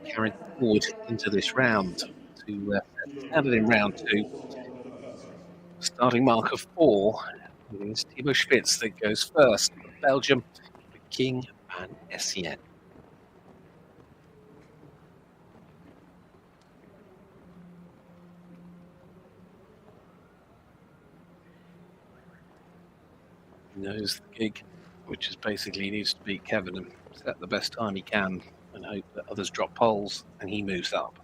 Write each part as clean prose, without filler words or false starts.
carried forward into this round to started in round 2. Starting mark of 4. It is Thibaut Spitz that goes first. Belgium, the King van Essien. He knows the gig, which is basically he needs to beat Kevin and set the best time he can and hope that others drop poles and he moves up.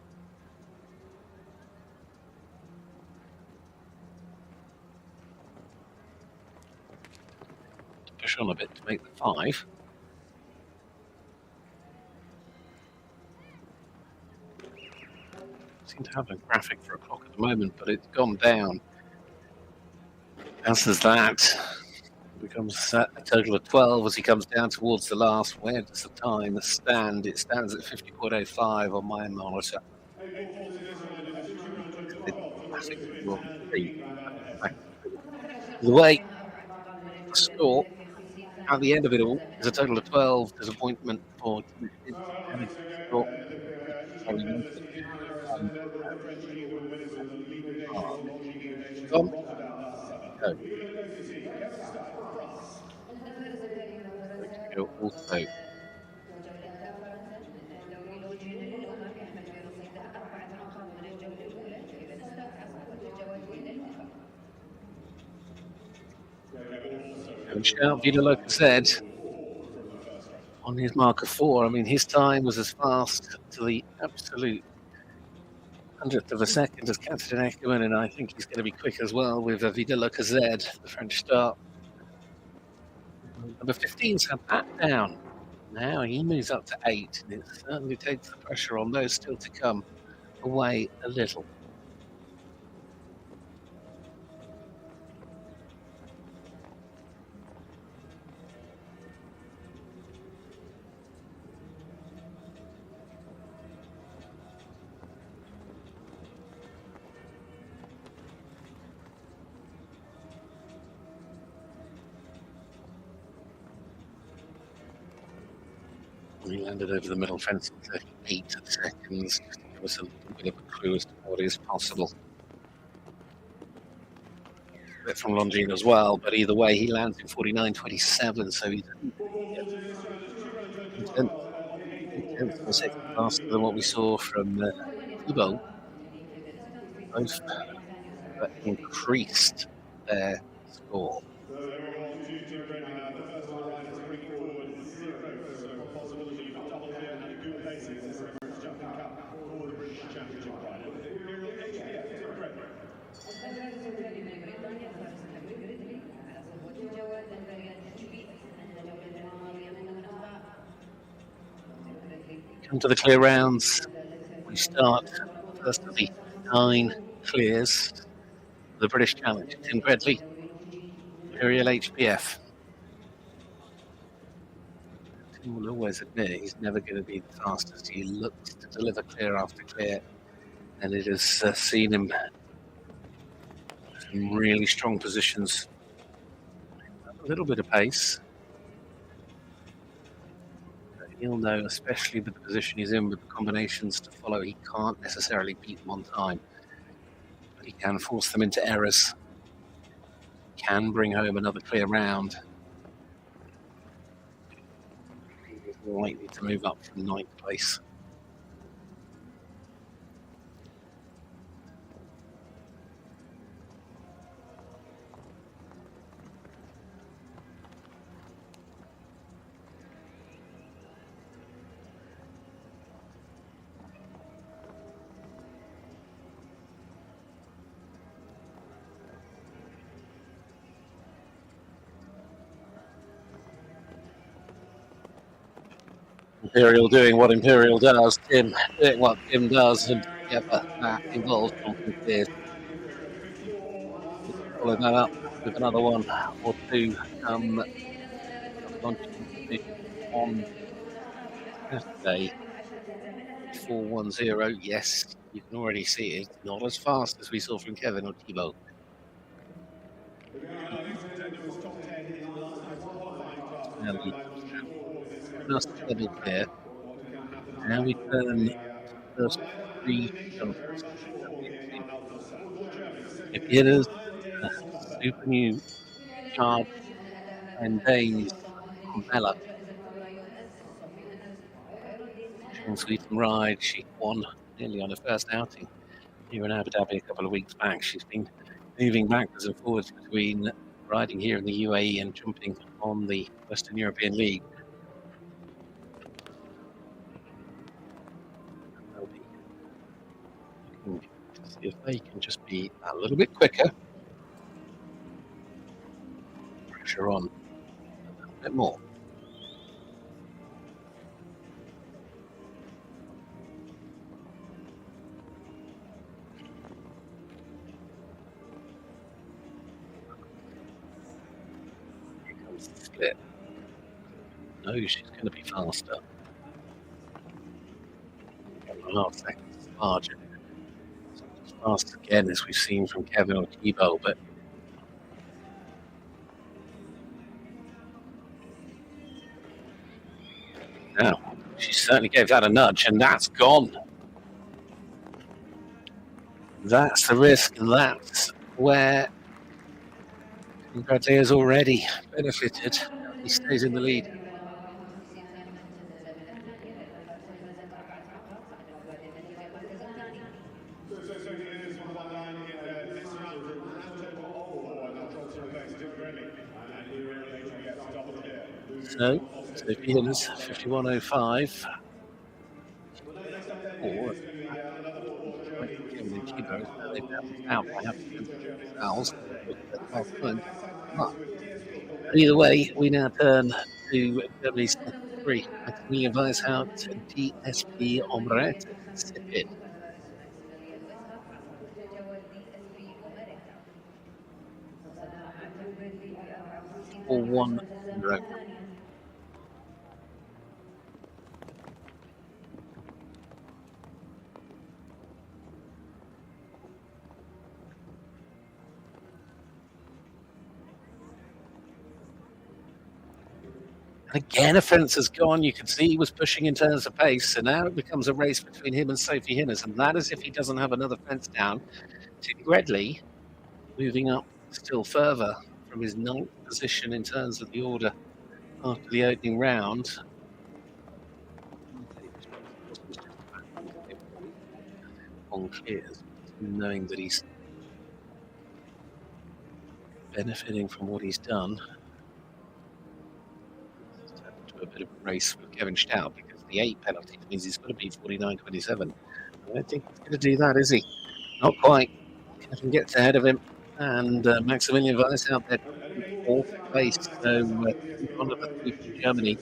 To push on a bit to make the 5. Seem to have a graphic for a clock at the moment, but it's gone down. As does that. It becomes a total of 12 as he comes down towards the last. Where does the time stand? It stands at 50.05 on my monitor. The way the score at the end of it all is a total of 12. Disappointment for also. And shout Vida Loca said on his mark of 4. I mean, his time was as fast to the absolute 100th of a second as Catherine Eckermann, and I think he's going to be quick as well with Vida Loca Z, the French start. Number 15's had that down. Now he moves up to 8, and it certainly takes the pressure on those still to come away a little. We landed over the middle fence in 38 seconds. It was a little bit of a clue as to what is possible. A bit from Longines as well, but either way, he lands in 49.27, so he's 10th of a second faster than what we saw from Thibaut. Both increased their score. Come to the clear rounds. We start first of the 9 clears. The British Challenge. Tim Gredley, Imperial HPF. Tim will always admit he's never going to be the fastest. He looks to deliver clear after clear, and it has seen him in really strong positions. A little bit of pace. But he'll know, especially with the position he's in, with the combinations to follow, he can't necessarily beat them on time. But he can force them into errors. Can bring home another clear round. He's likely to move up from 9th place. Imperial doing what Imperial does, Tim doing what Tim does, and together that involves confidence. Follow that up with another one or two on Saturday. 410. Yes, you can already see it. It's not as fast as we saw from Kevin or Thibaut. Just double clear. Now we turn to the first three jumpers. If hitters, a super new charge and Danes from Bella, pushing sweet and ride. She won nearly on her first outing here in Abu Dhabi a couple of weeks back. She's been moving backwards and forwards between riding here in the UAE and jumping on the Western European League. They'll be looking to see if they can just be a little bit quicker. Pressure on a little bit more. Here comes the split. No, she's going to be faster. 1.5 seconds larger. As fast again as we've seen from Kevin or Thibault, but now she certainly gave that a nudge, and that's gone. That's the risk, and that's where Bradley has already benefited. He stays in the lead. So, Sophie Hinners, 51.05. Or Kevin and Thibault, they balanced out by having fouls last time. But either way, we now turn to Germany's second three. Maximilian Weishaupt, DSP Emirates, Sipin. 4-1 in the road. And again, a fence has gone. You can see he was pushing in terms of pace. So now it becomes a race between him and Sophie Hinners. And that is if he doesn't have another fence down. Tim Gredley moving up still further from his 9th position in terms of the order after the opening round. On clears, knowing that he's benefiting from what he's done. A bit of a race with Kevin Stout because the 8 penalties means he's got to be 49.27. I don't think he's going to do that, is he? Not quite. Kevin gets ahead of him, and Maximilian Weishaupt there in 4th place. So one of the 3 from Germany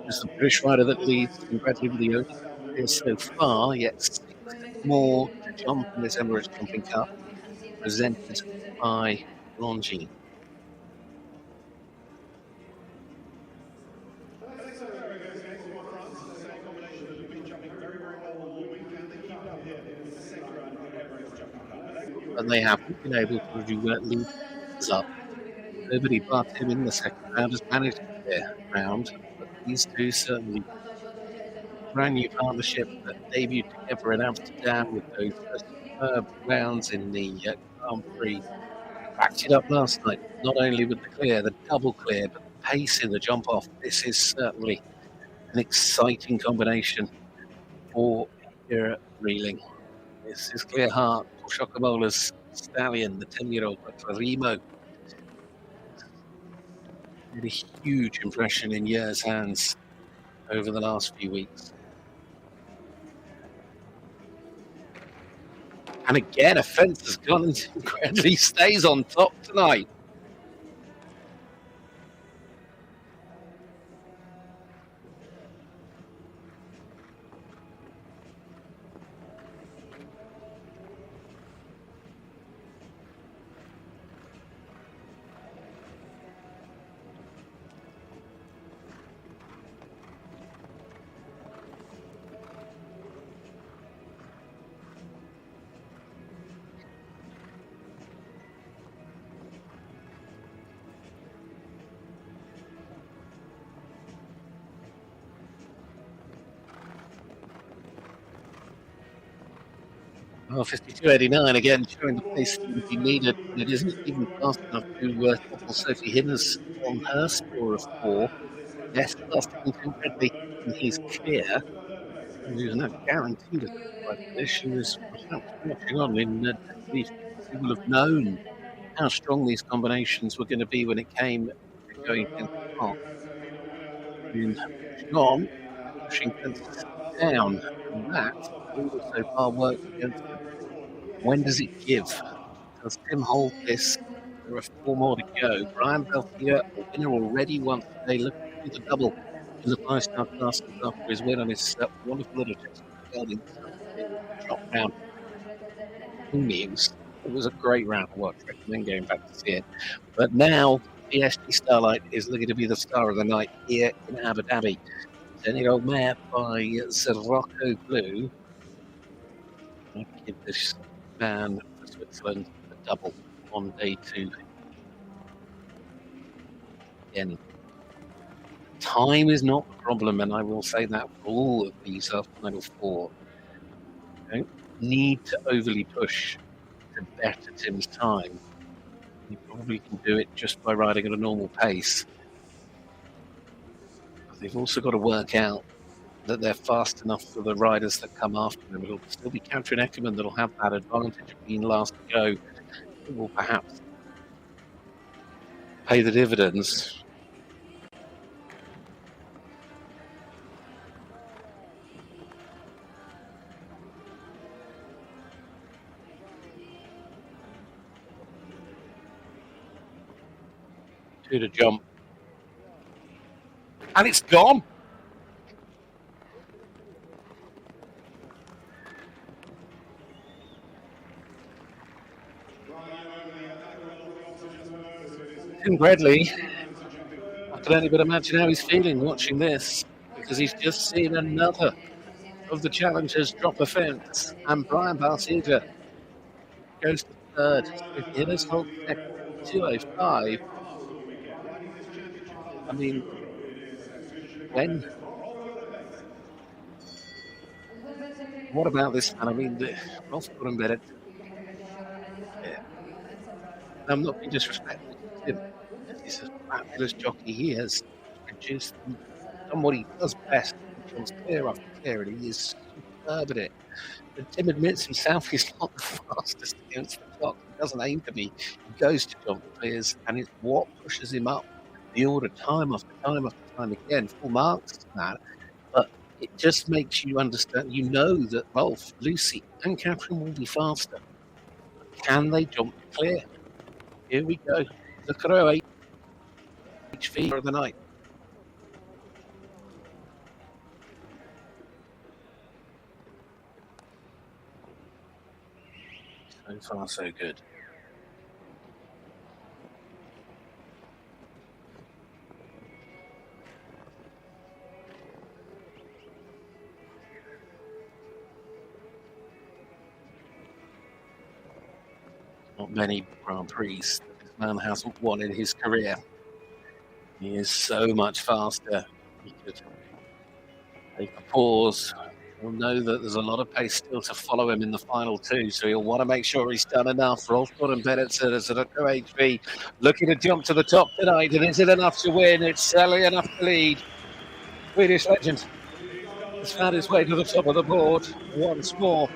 is the British rider that leads in Bradley with the only clear so far, yet 6 more to jump in this Emirates Jumping Cup presented by Longines. And they haven't been able to lead up. Nobody but him in the second round has managed to clear round, but these two certainly brand new partnership that debuted together in Amsterdam with those superb rounds in the Grand Prix. Backed it up last night, not only with the clear, the double clear, but the pace in the jump off. This is certainly an exciting combination for Kira Reeling. This is Clear Heart, Shockamola's stallion, the 10-year-old Remo. Made a huge impression in Year's hands over the last few weeks. And again, a fence has gone and Gredley stays on top tonight. Oh, 52.89 again, showing the pace that would be needed, and it isn't even fast enough to topple Sophie Hinners on her score of 4. Yes, faster than Tim Bradley, and he's clear. There's no guaranteed a top 5 finish, and is perhaps watching on in disbelief because he will have known how strong these combinations were going to be when it came to going against Mark. And pushing on, pushing fences down, and that all so far worked against him. When does it give? Does Tim hold this? There are 4 more to go. Brian Beltier, a winner already once today, looking for the double in the 5-star classes after his win on his wonderful little Chesterfield gelding in shot round. It was a great round to watch. Recommend going back to see it. But now, PSG Starlight is looking to be the star of the night here in Abu Dhabi. 10-year-old mare by Sirocco Blue. I give this man for Switzerland a double on day 2. Again, time is not the problem, and I will say that for all of these final 4. You don't need to overly push to better Tim's time. You probably can do it just by riding at a normal pace. But they've also got to work out that they're fast enough for the riders that come after them. It'll still be Catherine Eckermann that'll have that advantage of being last to go. It will perhaps pay the dividends. To jump. And it's gone. Tim Bradley, I can only but imagine how he's feeling watching this, because he's just seen another of the challengers drop a fence, and Brian Balsiga goes to third. If Hinners holds second, 205. I mean, when? What about this man? I mean, Rolf Guttenberg. Yeah. I'm not being disrespectful to Tim. He's a fabulous jockey. He has produced done what he does best. He jumps clear after clear, and he is superb at it. But Tim admits himself he's not the fastest against the clock. He doesn't aim to be. He goes to jump clears, and it's what pushes him up the order time after time after time again. Full marks to that. But it just makes you understand. You know that Rolf, Lucy, and Catherine will be faster. Can they jump clear? Here we go. The throw HV of the night. So far, so good. Not many Grand Prix this man hasn't won in his career. He is so much faster. He could take a pause. He'll know that there's a lot of pace still to follow him in the final 2, so he'll want to make sure he's done enough. Rolf Guttenberg says at HV, looking to jump to the top tonight, and is it enough to win? It's certainly enough to lead. Swedish legend has found his way to the top of the board once more.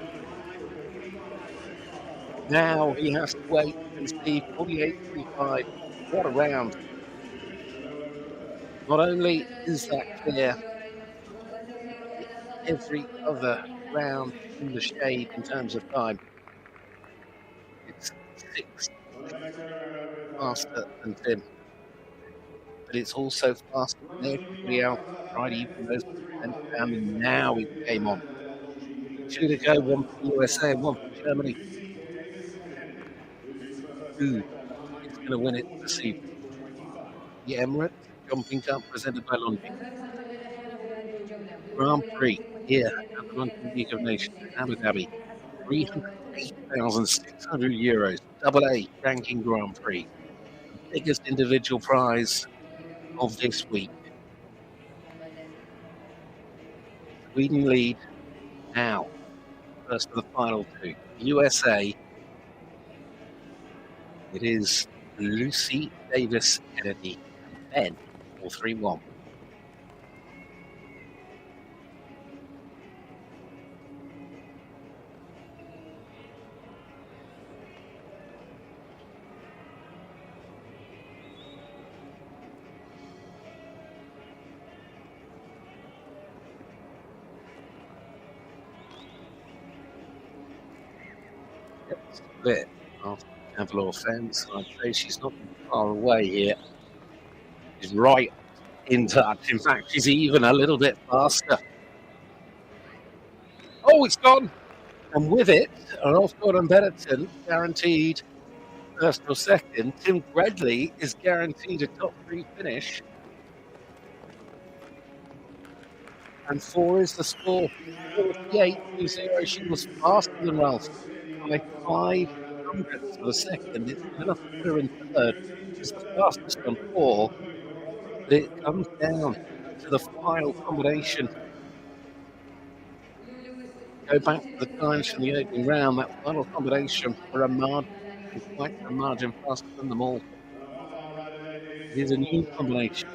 Now he has to wait and see 48.35. What a round. Not only is that clear, every other round in the shade in terms of time. It's 6 faster than Tim. But it's also faster than everybody else. Right, even those went down, and now it came on. 2 to go, 1 for the USA and 1 for Germany. Who is going to win it this evening? The Emirates Jumping Cup presented by Longines. Grand Prix here at the London League of Nations in Abu Dhabi. €308,600. Double A ranking Grand Prix. The biggest individual prize of this week. Sweden lead now first of the final two. USA, it is Lucy Davis Kennedy and Ben, all 3-1. Split after the Cavalier fence. I'd say she's not far away here. She's right in touch. In fact, she's even a little bit faster. Oh, it's gone. And with it, Rolf Gordon Betterton guaranteed first or second. Tim Gredley is guaranteed a top 3 finish. And 4 is the score. 48-0. She was faster than Ralph by 5 hundredths of a second. It's good enough to put her in third. She's the fastest on 4. But it comes down to the final combination. Go back to the times from the opening round. That final combination for a margin, quite a margin faster than them all. It is a new combination.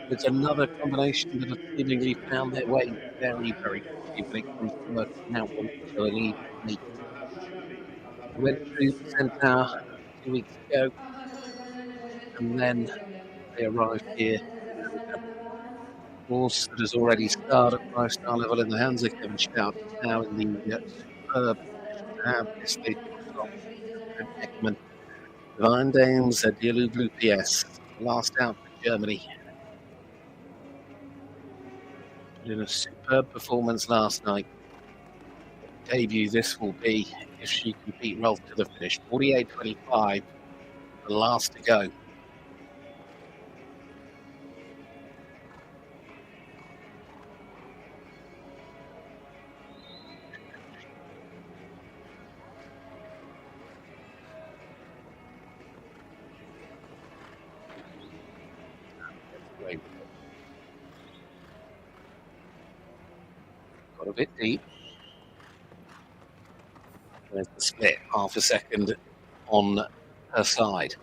It's another combination that has seemingly found their way very, very quickly when it comes to working out what each other needs to make. I went through the Centaur 2 weeks ago, and then they arrived here. Of course, that has already starred at 5-star level in the hands of Kevin Stout, now in the superb position to have this lady on top. Eckermann, Divine Dames, Diallo Blue PS, last out for Germany. In a superb performance last night. Debut this will be if she can beat Rolf to the finish. 48-25, the last to go. Got a bit deep. There's the split, half a second on her side.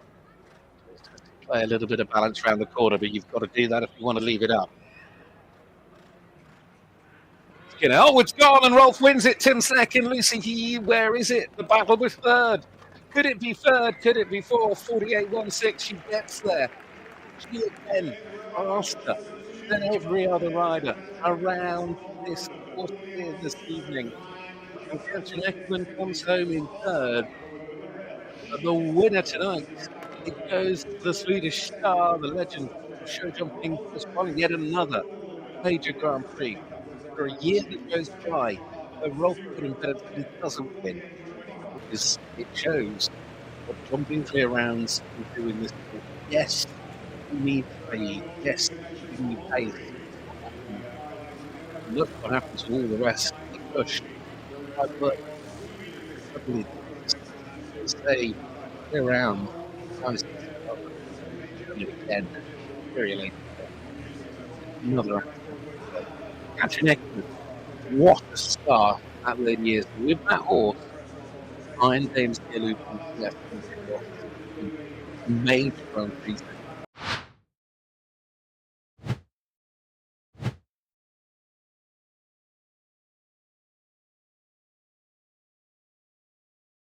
Play a little bit of balance around the corner, but you've got to do that if you want to leave it up. Oh, it's gone, and Rolf wins it. Tim second, Lucy, where is it? The battle with third. Could it be third? Could it be fourth? 48-16, she gets there. She again faster than every other rider around this course here this evening. And Katrin Eckermann comes home in third. But the winner tonight, it goes to the Swedish star, the legend of show jumping, just won yet another major Grand Prix. For a year that goes by, Rolf Gordon Betterton doesn't win, because it shows what jumping clear rounds can do in this sport. Yes, you need speed. Yes, you need pace. Look what happens to all the rest. They push. Hard work. Suddenly, stay around. Nice. Again, very late. Another Katrin Eckermann. What a star that lady is. With that horse, Iron Dames Diallo left major Grand Prix